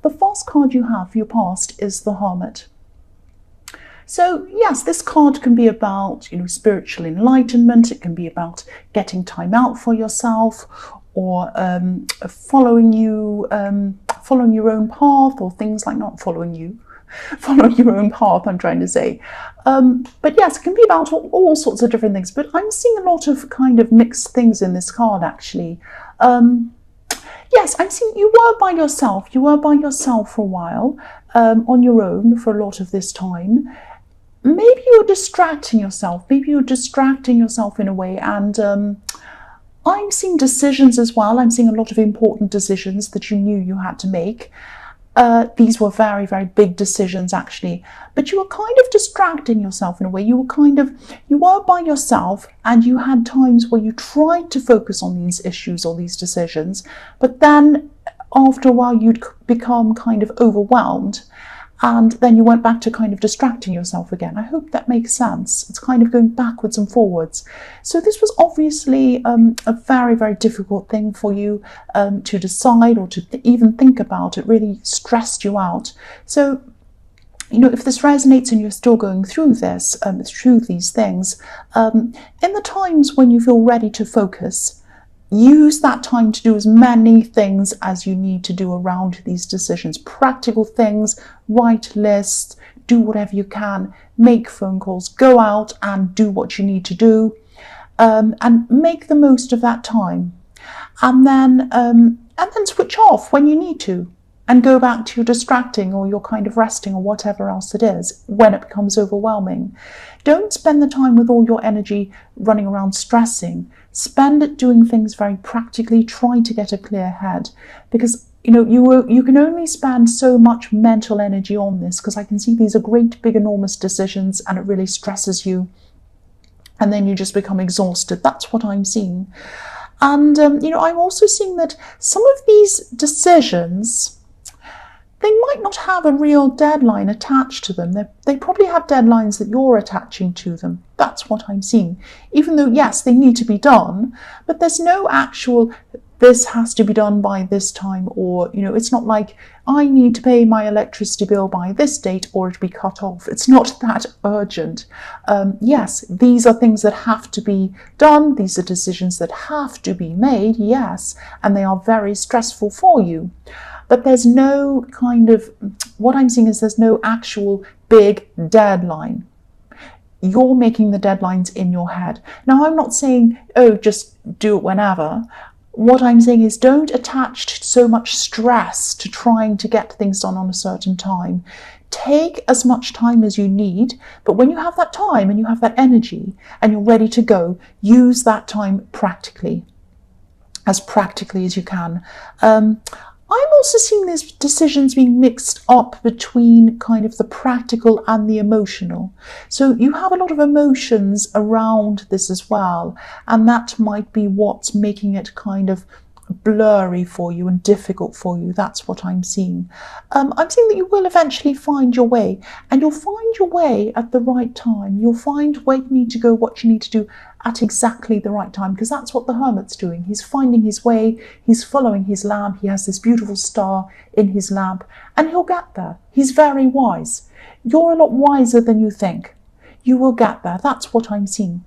the first card you have for your past is the Hermit. So yes, this card can be about, spiritual enlightenment. It can be about getting time out for yourself, or following your own path, or things like not following you, following your own path, I'm trying to say. But yes, it can be about all sorts of different things. But I'm seeing a lot of kind of mixed things in this card, actually. Yes, I'm seeing you were by yourself. You were by yourself for a while, on your own for a lot of this time. Maybe you're distracting yourself. Maybe you're distracting yourself in a way. And I'm seeing decisions as well. I'm seeing a lot of important decisions that you knew you had to make. These were very, very big decisions, actually. But you were kind of distracting yourself in a way. You were by yourself, and you had times where you tried to focus on these issues or these decisions. But then after a while, you'd become kind of overwhelmed. And then you went back to kind of distracting yourself again. I hope that makes sense. It's kind of going backwards and forwards. So this was obviously a very, very difficult thing for you to decide, or to even think about. It really stressed you out. So, if this resonates and you're still going through this, through these things, in the times when you feel ready to focus, use that time to do as many things as you need to do around these decisions. Practical things, write lists, do whatever you can, make phone calls, go out and do what you need to do, and make the most of that time. And then switch off when you need to, and go back to your distracting or your kind of resting or whatever else it is when it becomes overwhelming. Don't spend the time with all your energy running around stressing. Spend it doing things very practically. Try to get a clear head, because you can only spend so much mental energy on this, because I can see these are great, big, enormous decisions, and it really stresses you, and then you just become exhausted. That's what I'm seeing. And I'm also seeing that some of these decisions, they might not have a real deadline attached to them. They probably have deadlines that you're attaching to them. That's what I'm seeing. Even though, yes, they need to be done, but there's no actual, this has to be done by this time, or, it's not like I need to pay my electricity bill by this date or it'll be cut off. It's not that urgent. Yes, these are things that have to be done. These are decisions that have to be made, yes, and they are very stressful for you. But there's no kind of, what I'm seeing is there's no actual big deadline. You're making the deadlines in your head. Now, I'm not saying, just do it whenever. What I'm saying is don't attach so much stress to trying to get things done on a certain time. Take as much time as you need, but when you have that time and you have that energy and you're ready to go, use that time practically as you can. I'm also seeing these decisions being mixed up between kind of the practical and the emotional. So you have a lot of emotions around this as well, and that might be what's making it kind of blurry for you and difficult for you. That's what I'm seeing. I'm seeing that you will eventually find your way, and you'll find your way at the right time. You'll find where you need to go, what you need to do at exactly the right time, because that's what the Hermit's doing. He's finding his way, he's following his lamp, he has this beautiful star in his lamp, and he'll get there. He's very wise. You're a lot wiser than you think. You will get there. That's what I'm seeing.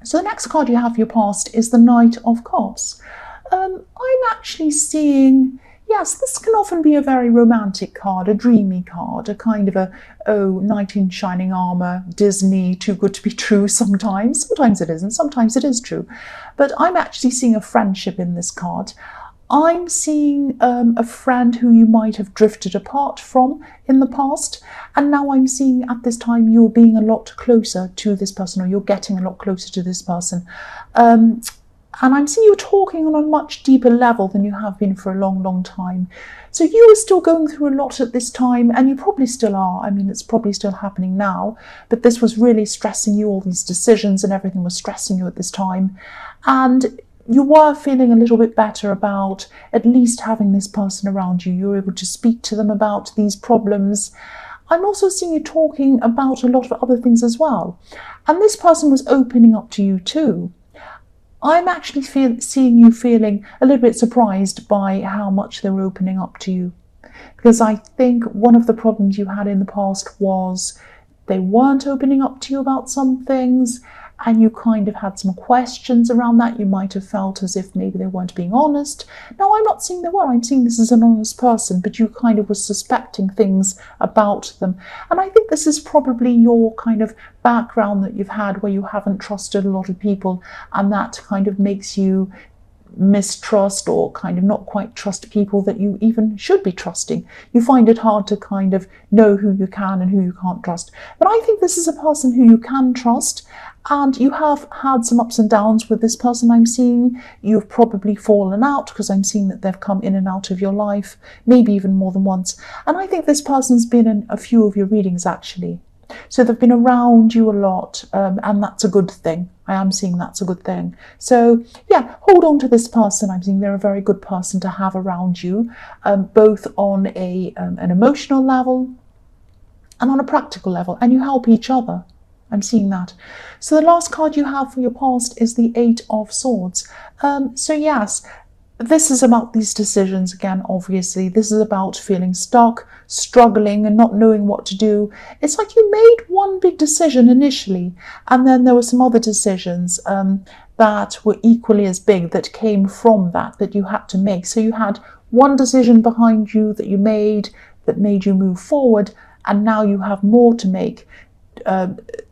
So the next card you have for your past is the Knight of Cups. I'm actually seeing, yes, this can often be a very romantic card, a dreamy card, a kind of knight in shining armor, Disney, too good to be true sometimes. Sometimes it isn't, sometimes it is true. But I'm actually seeing a friendship in this card. I'm seeing a friend who you might have drifted apart from in the past, and now I'm seeing at this time you're being a lot closer to this person, or you're getting a lot closer to this person. And I'm seeing you talking on a much deeper level than you have been for a long, long time. So you are still going through a lot at this time, and you probably still are. I mean, it's probably still happening now, but this was really stressing you. All these decisions and everything was stressing you at this time. And you were feeling a little bit better about at least having this person around you. You were able to speak to them about these problems. I'm also seeing you talking about a lot of other things as well. And this person was opening up to you too. I'm actually seeing you feeling a little bit surprised by how much they were opening up to you. because I think one of the problems you had in the past was they weren't opening up to you about some things, and you kind of had some questions around that. You might have felt as if maybe they weren't being honest. Now, I'm not saying they were. I'm saying this is an honest person, but you kind of were suspecting things about them. And I think this is probably your kind of background that you've had, where you haven't trusted a lot of people, and that kind of makes you mistrust or kind of not quite trust people that you even should be trusting. You find it hard to kind of know who you can and who you can't trust. But I think this is a person who you can trust, and you have had some ups and downs with this person I'm seeing. You've probably fallen out, because I'm seeing that they've come in and out of your life, maybe even more than once. And I think this person's been in a few of your readings, actually. So they've been around you a lot, and that's a good thing. I am seeing that's a good thing. So yeah, hold on to this person. I'm seeing they're a very good person to have around you, both on an emotional level and on a practical level, and you help each other. I'm seeing that. So the last card you have for your past is the Eight of Swords. So yes, this is about these decisions again, obviously. This is about feeling stuck, struggling, and not knowing what to do. It's like you made one big decision initially, and then there were some other decisions that were equally as big that came from that you had to make. So you had one decision behind you that you made that made you move forward, and now you have more to make.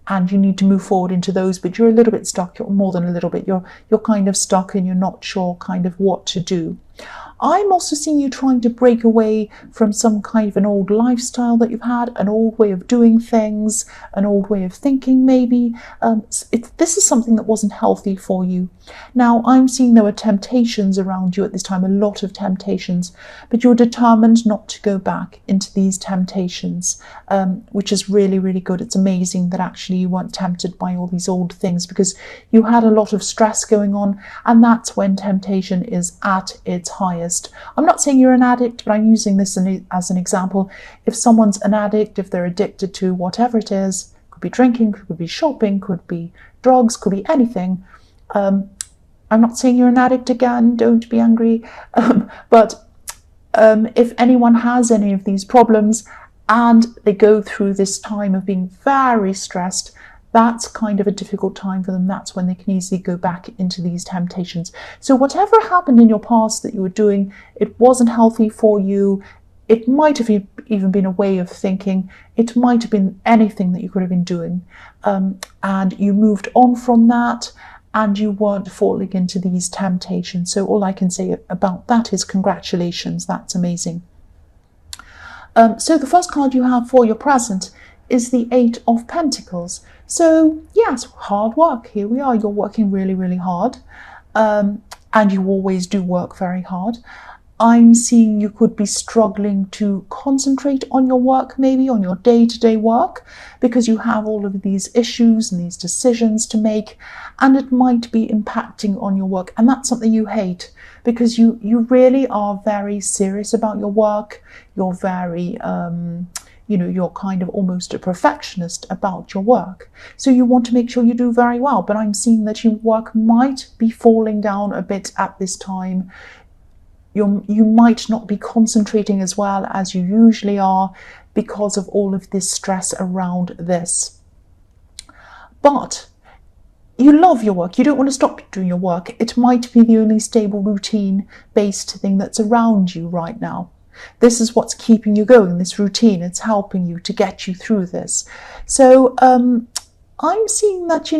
And you need to move forward into those, but you're a little bit stuck. You're more than a little bit. You're kind of stuck, and you're not sure kind of what to do. I'm also seeing you trying to break away from some kind of an old lifestyle that you've had, an old way of doing things, an old way of thinking maybe. This is something that wasn't healthy for you. Now, I'm seeing there were temptations around you at this time, a lot of temptations, but you're determined not to go back into these temptations, which is really, really good. It's amazing that actually you weren't tempted by all these old things, because you had a lot of stress going on, and that's when temptation is at its highest. I'm not saying you're an addict, but I'm using this as an example. If someone's an addict, if they're addicted to whatever it is, could be drinking, could be shopping, could be drugs, could be anything. I'm not saying you're an addict again, don't be angry. But if anyone has any of these problems and they go through this time of being very stressed, that's kind of a difficult time for them. That's when they can easily go back into these temptations. So whatever happened in your past that you were doing, it wasn't healthy for you. It might have even been a way of thinking. It might have been anything that you could have been doing. And you moved on from that, and you weren't falling into these temptations. So all I can say about that is congratulations. That's amazing. So the first card you have for your present is the Eight of Pentacles. So yes, hard work. Here we are. You're working really, really hard. And you always do work very hard. I'm seeing you could be struggling to concentrate on your work, maybe on your day-to-day work, because you have all of these issues and these decisions to make, and it might be impacting on your work. And that's something you hate, because you really are very serious about your work. You're very you're kind of almost a perfectionist about your work. So you want to make sure you do very well, but I'm seeing that your work might be falling down a bit at this time. You might not be concentrating as well as you usually are because of all of this stress around this. But you love your work. You don't want to stop doing your work. It might be the only stable routine-based thing that's around you right now. This is what's keeping you going, this routine. It's helping you to get you through this. So I'm seeing that,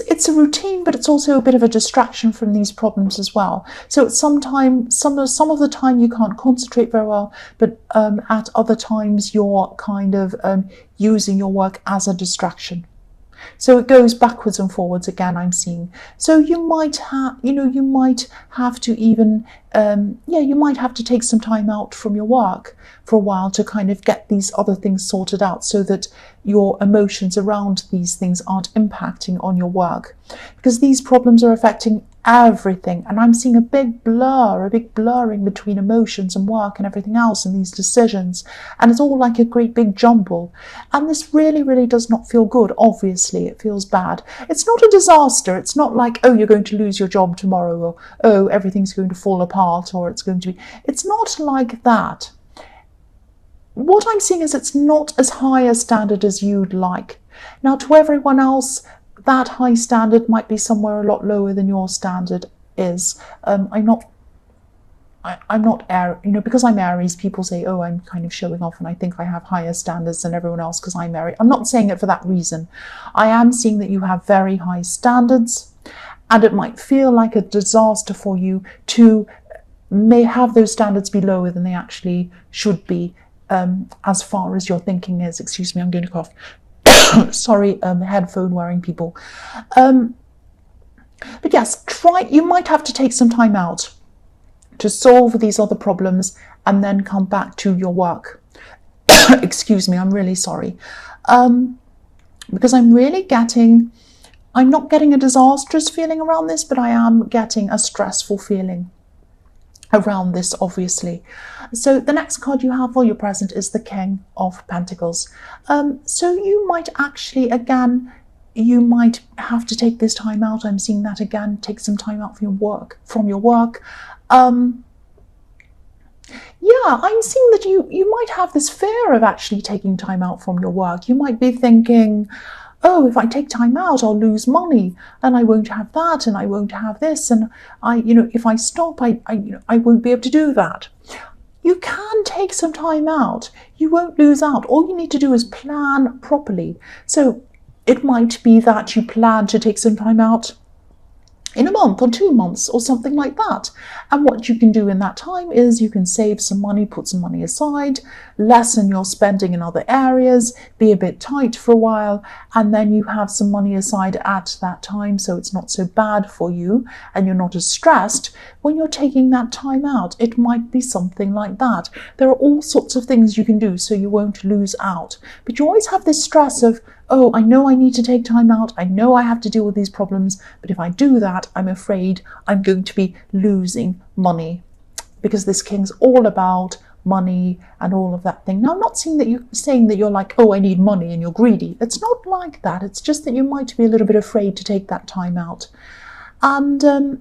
it's a routine, but it's also a bit of a distraction from these problems as well. So it's some of the time you can't concentrate very well, but at other times you're kind of using your work as a distraction. So it goes backwards and forwards again, I'm seeing. So you might have, you might have to even, you might have to take some time out from your work for a while to kind of get these other things sorted out, so that your emotions around these things aren't impacting on your work. Because these problems are affecting everything. And I'm seeing a big blurring between emotions and work and everything else and these decisions. And it's all like a great big jumble. And this really, really does not feel good. Obviously, it feels bad. It's not a disaster. It's not like, oh, you're going to lose your job tomorrow, or, oh, everything's going to fall apart, or it's going to be... It's not like that. What I'm seeing is it's not as high a standard as you'd like. Now, to everyone else, that high standard might be somewhere a lot lower than your standard is. I'm not Aries, because I'm Aries, people say, oh, I'm kind of showing off and I think I have higher standards than everyone else because I'm Aries. I'm not saying it for that reason. I am seeing that you have very high standards, and it might feel like a disaster for you to may have those standards be lower than they actually should be, as far as your thinking is. Excuse me, I'm going to cough. Sorry, headphone wearing people. But yes, you might have to take some time out to solve these other problems and then come back to your work. Excuse me, I'm really sorry. Because I'm not getting a disastrous feeling around this, but I am getting a stressful feeling around this, obviously. So the next card you have for your present is the King of Pentacles. So you might actually, again, you might have to take this time out. I'm seeing that again. Take some time out from your work. Yeah, I'm seeing that you might have this fear of actually taking time out from your work. You might be thinking, oh, if I take time out, I'll lose money, and I won't have that, and I won't have this, and if I stop, I won't be able to do that. You can take some time out. You won't lose out. All you need to do is plan properly. So it might be that you plan to take some time out in a month or 2 months or something like that. And what you can do in that time is you can save some money, put some money aside, lessen your spending in other areas, be a bit tight for a while, and then you have some money aside at that time, so it's not so bad for you and you're not as stressed when you're taking that time out. It might be something like that. There are all sorts of things you can do so you won't lose out. But you always have this stress of, oh, I know I need to take time out. I know I have to deal with these problems. But if I do that, I'm afraid I'm going to be losing money, because this King's all about money and all of that thing. Now, I'm not saying that you're like, oh, I need money and you're greedy. It's not like that. It's just that you might be a little bit afraid to take that time out. And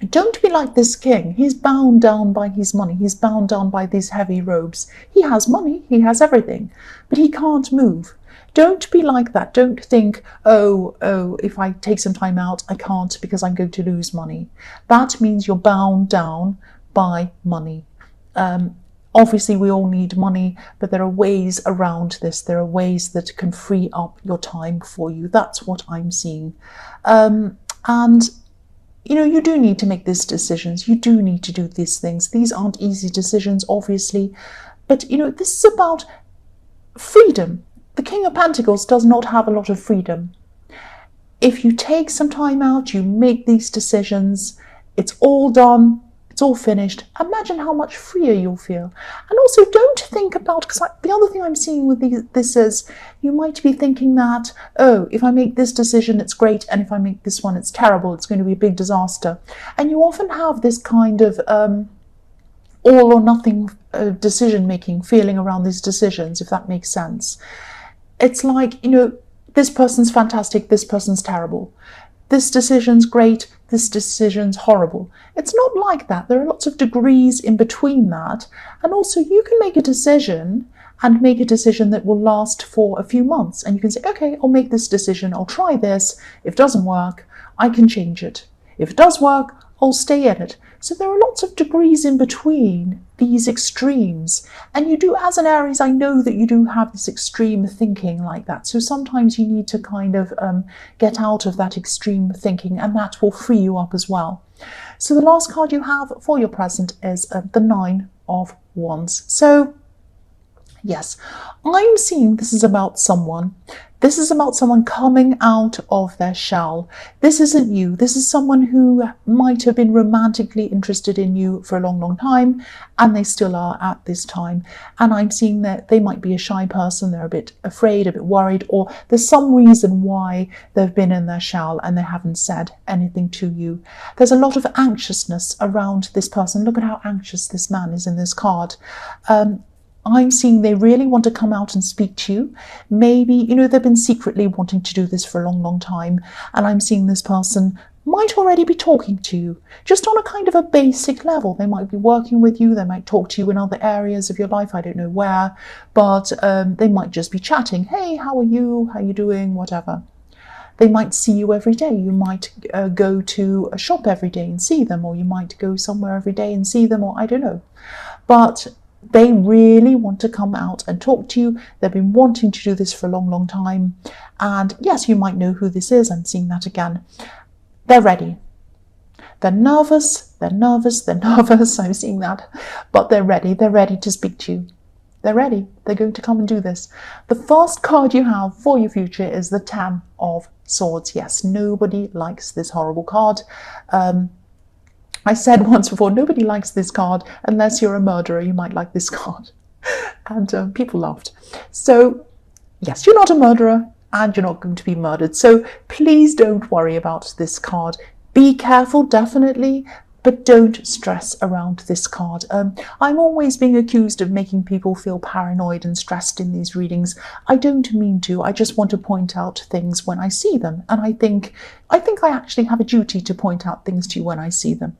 don't be like this King. He's bound down by his money. He's bound down by these heavy robes. He has money. He has everything. But he can't move. Don't be like that. Don't think, oh, if I take some time out, I can't because I'm going to lose money. That means you're bound down by money. Obviously, we all need money, but there are ways around this. There are ways that can free up your time for you. That's what I'm seeing. And you do need to make these decisions. You do need to do these things. These aren't easy decisions, obviously. But, this is about freedom. The King of Pentacles does not have a lot of freedom. If you take some time out, you make these decisions, it's all done, it's all finished. Imagine how much freer you'll feel. And also don't think about, because the other thing I'm seeing with this is, you might be thinking that, oh, if I make this decision, it's great, and if I make this one, it's terrible, it's going to be a big disaster. And you often have this kind of all or nothing decision-making feeling around these decisions, if that makes sense. It's like, this person's fantastic, this person's terrible. This decision's great, this decision's horrible. It's not like that. There are lots of degrees in between that. And also you can make a decision and make a decision that will last for a few months. And you can say, okay, I'll make this decision. I'll try this. If it doesn't work, I can change it. If it does work, I'll stay in it. So there are lots of degrees in between these extremes. And you do, as an Aries, I know that you do have this extreme thinking like that. So sometimes you need to kind of get out of that extreme thinking, and that will free you up as well. So the last card you have for your present is the Nine of Wands. So Yes, I'm seeing this is about someone. This is about someone coming out of their shell. This isn't you. This is someone who might have been romantically interested in you for a long, long time, and they still are at this time. And I'm seeing that they might be a shy person. They're a bit afraid, a bit worried, or there's some reason why they've been in their shell and they haven't said anything to you. There's a lot of anxiousness around this person. Look at how anxious this man is in this card. I'm seeing they really want to come out and speak to you. Maybe, they've been secretly wanting to do this for a long, long time. And I'm seeing this person might already be talking to you, just on a kind of a basic level. They might be working with you. They might talk to you in other areas of your life. I don't know where, but they might just be chatting. Hey, how are you? How are you doing? Whatever. They might see you every day. You might go to a shop every day and see them, or you might go somewhere every day and see them, or I don't know. But they really want to come out and talk to you. They've been wanting to do this for a long, long time. And yes, you might know who this is. I'm seeing that again. They're ready. They're nervous. I'm seeing that. But they're ready. They're ready to speak to you. They're ready. They're going to come and do this. The first card you have for your future is the Ten of Swords. Yes, nobody likes this horrible card. I said once before, nobody likes this card unless you're a murderer. You might like this card. And people laughed. So, yes, you're not a murderer and you're not going to be murdered. So please don't worry about this card. Be careful, definitely, but don't stress around this card. I'm always being accused of making people feel paranoid and stressed in these readings. I don't mean to. I just want to point out things when I see them. And I think I actually have a duty to point out things to you when I see them.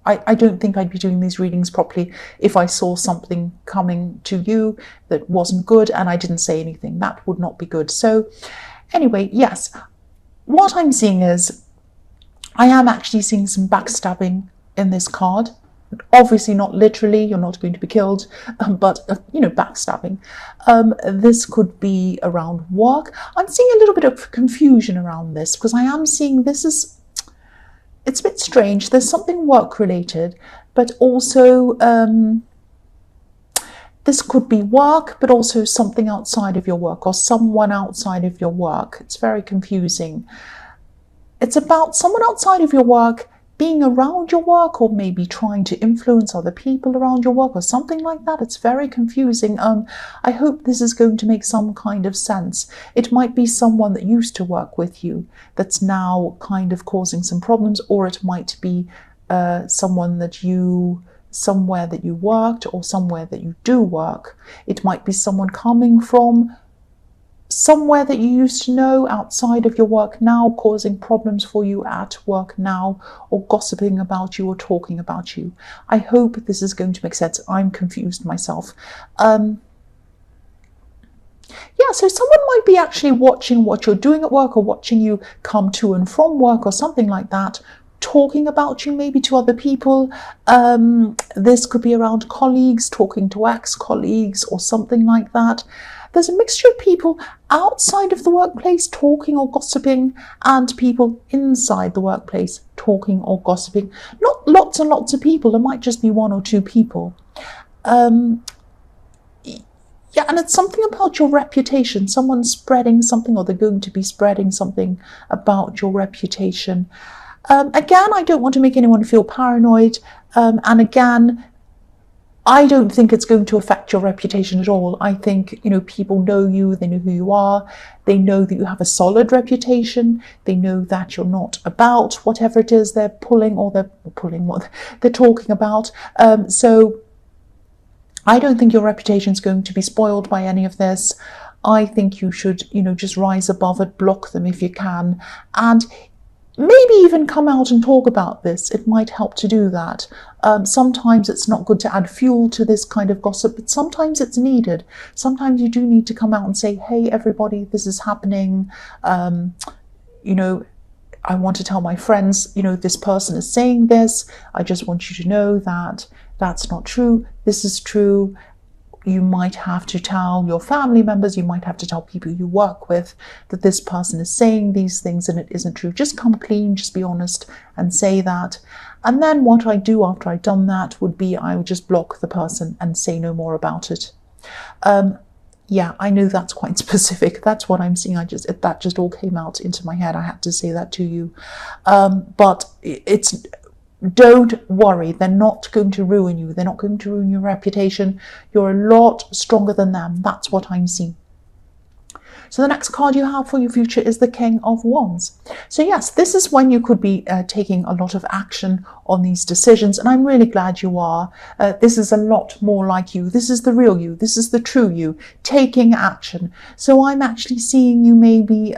I don't think I'd be doing these readings properly if I saw something coming to you that wasn't good and I didn't say anything. That would not be good. So anyway, yes, what I'm seeing is I am actually seeing some backstabbing in this card. Obviously not literally, you're not going to be killed, but, backstabbing. This could be around work. I'm seeing a little bit of confusion around this because I am seeing it's a bit strange. There's something work-related, but also this could be work, but also something outside of your work or someone outside of your work. It's very confusing. It's about someone outside of your work being around your work or maybe trying to influence other people around your work or something like that. It's very confusing. I hope this is going to make some kind of sense. It might be someone that used to work with you that's now kind of causing some problems, or it might be someone that somewhere that you worked or somewhere that you do work. It might be someone coming from somewhere that you used to know outside of your work now, causing problems for you at work now, or gossiping about you or talking about you. I hope this is going to make sense. I'm confused myself. So someone might be actually watching what you're doing at work or watching you come to and from work or something like that, talking about you maybe to other people. This could be around colleagues, talking to ex-colleagues or something like that. There's a mixture of people outside of the workplace talking or gossiping and people inside the workplace talking or gossiping. Not lots and lots of people. There might just be one or two people. And it's something about your reputation. Someone's spreading something, or they're going to be spreading something about your reputation. Again, I don't want to make anyone feel paranoid. And again, I don't think it's going to affect your reputation at all. I think, people know you, they know who you are, they know that you have a solid reputation, they know that you're not about whatever it is they're pulling or they're talking about. So I don't think your reputation is going to be spoiled by any of this. I think you should, just rise above it, block them if you can, and maybe even come out and talk about this. It might help to do that. Sometimes it's not good to add fuel to this kind of gossip, but sometimes it's needed. Sometimes you do need to come out and say, hey, everybody, this is happening. I want to tell my friends, this person is saying this. I just want you to know that that's not true. This is true. You might have to tell your family members, you might have to tell people you work with that this person is saying these things and it isn't true. Just come clean, just be honest and say that. And then what I do after I've done that would be I would just block the person and say no more about it. Yeah, I know that's quite specific. That's what I'm seeing. That just all came out into my head. I had to say that to you. But don't worry. They're not going to ruin you. They're not going to ruin your reputation. You're a lot stronger than them. That's what I'm seeing. So the next card you have for your future is the King of Wands. So yes, this is when you could be taking a lot of action on these decisions, and I'm really glad you are. This is a lot more like you. This is the real you. This is the true you, taking action. So I'm actually seeing you maybe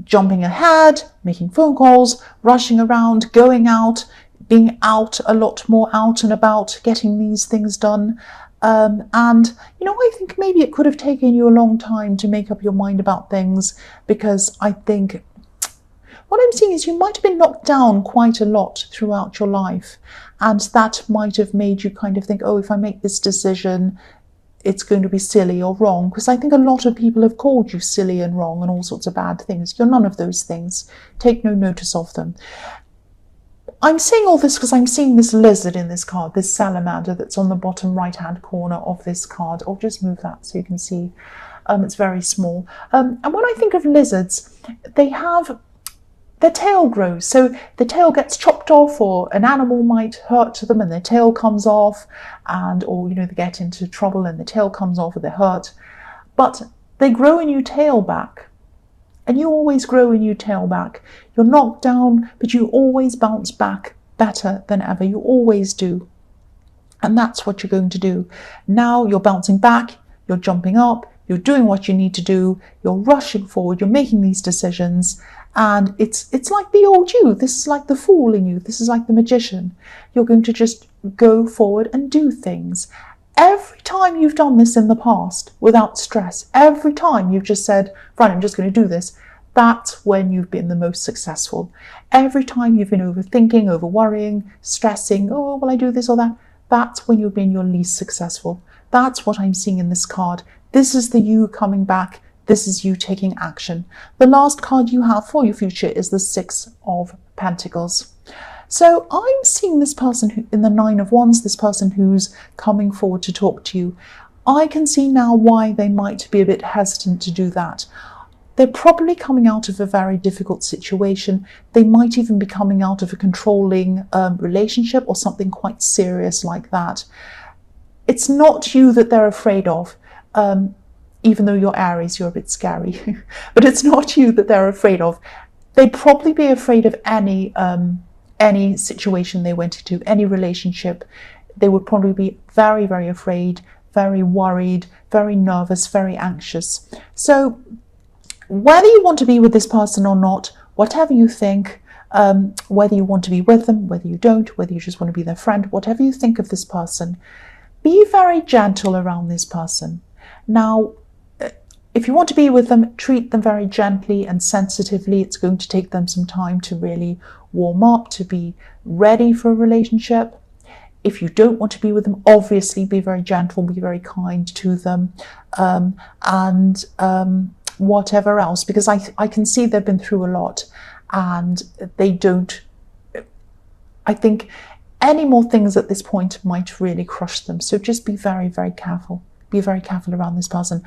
jumping ahead, making phone calls, rushing around, going out, being out a lot more, out and about, getting these things done. And, you know, I think maybe it could have taken you a long time to make up your mind about things, because I think what I'm seeing is you might have been knocked down quite a lot throughout your life. And that might have made you kind of think, oh, if I make this decision, it's going to be silly or wrong. Because I think a lot of people have called you silly and wrong and all sorts of bad things. You're none of those things. Take no notice of them. I'm saying all this because I'm seeing this lizard in this card, this salamander that's on the bottom right-hand corner of this card. I'll just move that so you can see. It's very small. And when I think of lizards, they have, their tail grows. So the tail gets chopped off, or an animal might hurt them and their tail comes off, or, you know, they get into trouble and the tail comes off or they're hurt. But they grow a new tail back. And you always grow a new tail back. You're knocked down, but you always bounce back better than ever. You always do. And that's what you're going to do. Now you're bouncing back, you're jumping up, you're doing what you need to do, you're rushing forward, you're making these decisions. And it's like the old you. This is like the fool in you. This is like the magician. You're going to just go forward and do things. Every time you've done this in the past without stress, every time you've just said, right, I'm just going to do this, that's when you've been the most successful. Every time you've been overthinking, over worrying, stressing, oh, will I do this or that? That's when you've been your least successful. That's what I'm seeing in this card. This is the you coming back. This is you taking action. The last card you have for your future is the Six of Pentacles. So I'm seeing this person who, in the Nine of Wands, this person who's coming forward to talk to you. I can see now why they might be a bit hesitant to do that. They're probably coming out of a very difficult situation. They might even be coming out of a controlling relationship or something quite serious like that. It's not you that they're afraid of. Even though you're Aries, you're a bit scary. But it's not you that they're afraid of. They'd probably be afraid of any situation they went into, any relationship. They would probably be very, very afraid, very worried, very nervous, very anxious. So whether you want to be with this person or not, whatever you think, whether you want to be with them, whether you don't, whether you just want to be their friend, whatever you think of this person, be very gentle around this person. Now, if you want to be with them, treat them very gently and sensitively. It's going to take them some time to really warm up, to be ready for a relationship. If you don't want to be with them, obviously be very gentle, be very kind to them, and whatever else, because I can see they've been through a lot and they don't, I think any more things at this point might really crush them. So just be very, very careful. Be very careful around this person.